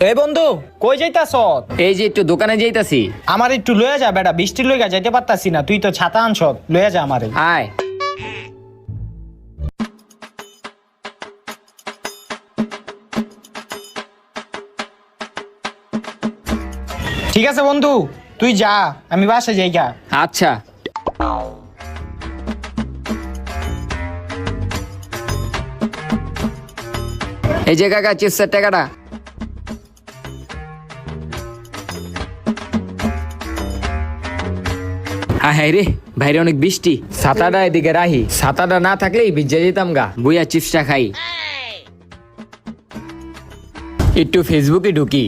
এই বন্ধু, কই যাইতাছ? এই যে একটু দোকানে যাইতাছি। আমার একটু লয়ে যা বেটা, বৃষ্টির লইগা যাইতে পারতাছি না, তুই তো ছাতা আনছ, লয়ে যা আমারে। আয়। ঠিক আছে বন্ধু, তুই যা, আমি বাসে যাই গা। আচ্ছা। এই যে কাকা চিপসের টাকাটা। হ্যাঁ রে, বাইরে অনেক বৃষ্টি, ছাতাটা এদিকে রাহি, ছাতাটা না থাকলেই ভিজে যেতাম গা। বুইয়া চিপসটা খাই, একটু ফেসবুকে ঢুকি।